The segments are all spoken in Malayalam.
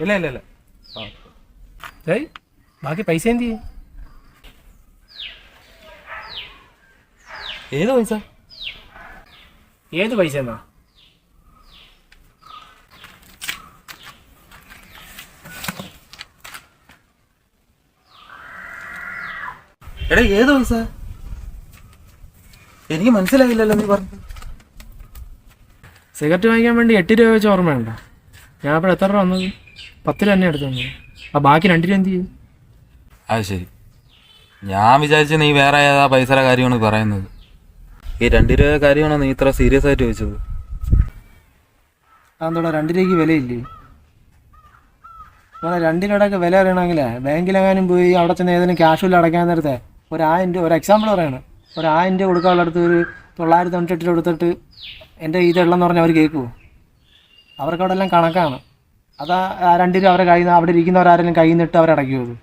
ഇല്ല ഇല്ല ഇല്ല. ഏയ് ബാക്കി പൈസ എന്ത് ചെയ്യും? ഏത് പൈസ? ഏത് പൈസ എന്നാ? എടാ ഏത് പൈസ? എനിക്ക് മനസ്സിലായില്ലല്ലോ നീ പറഞ്ഞത്. സിഗരറ്റ് വാങ്ങിക്കാൻ വേണ്ടി 8 രൂപ വെച്ച് ഓർമ്മയുണ്ടോ? ഞാൻ അപ്പോൾ എത്ര രൂപ വന്നത്? 10 രൂപ തന്നെ എടുത്തു തന്നത്. ആ ബാക്കി 2 രൂപ എന്ത് ചെയ്യും? അത് ശരി, ഞാൻ വിചാരിച്ച നീ വേറെ ഏതാ പൈസയുടെ കാര്യമാണ് പറയുന്നത്. ഈ 2 രൂപ കാര്യമാണോ നീ ഇത്ര സീരിയസ് ആയിട്ട് ചോദിച്ചത്? അതെന്തോടാ 2 രൂപയ്ക്ക് വിലയില്ലേ? നമ്മളെ 2 രൂപയുടെയൊക്കെ വില അറിയണമെങ്കിൽ ബാങ്കിലെങ്ങാനും പോയി അവിടെ ചെന്ന് ഏതെങ്കിലും ക്യാഷുവല്ല അടയ്ക്കാൻ നേരത്തെ 1000 രൂപ, ഒരു എക്സാമ്പിൾ പറയാണ്, 1000 രൂപ കൊടുക്കാനുള്ളടത്ത് ഒരു 998 രൂപ കൊടുത്തിട്ട് എൻ്റെ ഇതുള്ളതെന്ന് പറഞ്ഞാൽ അവർ കേൾക്കുമോ? അവർക്ക് അവിടെ എല്ലാം കണക്കാണ്. അതാ 2 രൂപ അവരെ കയ്യിൽ നിന്ന് അവിടെ ഇരിക്കുന്നവരാരെങ്കിലും കയ്യിൽ നിന്നിട്ട് അവരടയ്ക്കുമോ? അത്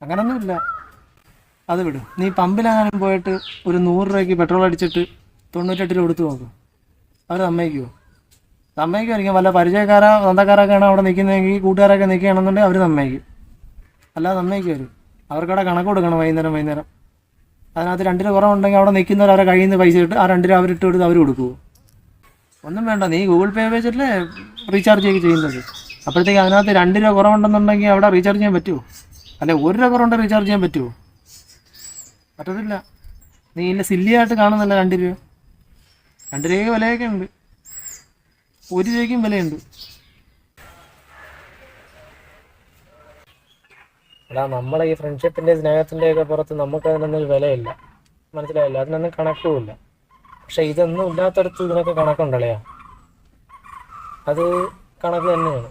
അങ്ങനൊന്നുമില്ല. അത് വിടും. നീ പമ്പിലെങ്ങാനും പോയിട്ട് ഒരു 100 രൂപയ്ക്ക് പെട്രോൾ അടിച്ചിട്ട് 98 രൂപ കൊടുത്ത് നോക്കും, അവർ സമ്മതിക്കുമോ? സമ്മതിക്കുമായിരിക്കും. വല്ല പരിചയക്കാരോ സ്വന്തക്കാരൊക്കെയാണ് അവിടെ നിൽക്കുന്നതെങ്കിൽ, കൂട്ടുകാരൊക്കെ നിൽക്കുകയാണെന്നുണ്ടെങ്കിൽ അവർ സമ്മതിക്കും. അല്ലാതെ സമ്മതിക്കുമല്ലോ. അവർക്കവിടെ കണക്ക് കൊടുക്കണം വൈകുന്നേരം. അതിനകത്ത് 2 രൂപ കുറവുണ്ടെങ്കിൽ അവിടെ നിൽക്കുന്നവർ അവരെ കയ്യിൽ നിന്ന് പൈസ ഇട്ട് ആ 2 രൂപ അവരിട്ട് കൊടുത്ത് അവർ കൊടുക്കുമോ? ഒന്നും വേണ്ട. നീ ഗൂഗിൾ പേ വെച്ചിട്ടല്ലേ റീചാർജ് ഒക്കെ ചെയ്യുന്നത്. അപ്പോഴത്തേക്ക് അതിനകത്ത് 2 രൂപ കുറവുണ്ടെന്നുണ്ടെങ്കിൽ അവിടെ റീചാർജ് ചെയ്യാൻ പറ്റുമോ? അല്ലെ 1 രൂപ കുറവുണ്ടെങ്കിൽ റീചാർജ് ചെയ്യാൻ പറ്റുമോ? പറ്റത്തില്ല. നീ ഇല്ല സില്ലിയായിട്ട് കാണുന്നില്ല 2 രൂപ. 2 രൂപയ്ക്ക് വിലയൊക്കെ ഉണ്ട്, 1 രൂപയ്ക്കും വിലയുണ്ട്. എടാ നമ്മളെ ഈ ഫ്രണ്ട്ഷിപ്പിൻ്റെ സ്നേഹത്തിൻ്റെ ഒക്കെ പുറത്ത് നമുക്ക് അതിനൊന്നും വിലയില്ല, മനസ്സിലായില്ല? അതിനൊന്നും കണക്കുമില്ല. പക്ഷെ ഇതൊന്നും ഇല്ലാത്തടത്ത് ഇതിനൊക്കെ കണക്കുണ്ടല്ലേ? അത് കണക്ക് തന്നെയാണ്.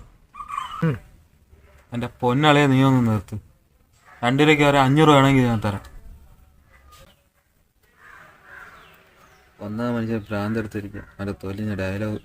എൻ്റെ പൊന്നളയെ നീ ഒന്ന് നിർത്ത്. 2 രൂപയ്ക്ക് വരെ 500 വേണമെങ്കിൽ ഞാൻ തരാം. ഒന്നാം മനുഷ്യൻ ഭ്രാന്തെടുത്തിരിക്കുക, അതിൻ്റെ തൊലിഞ്ഞ ഡയലോഗ്.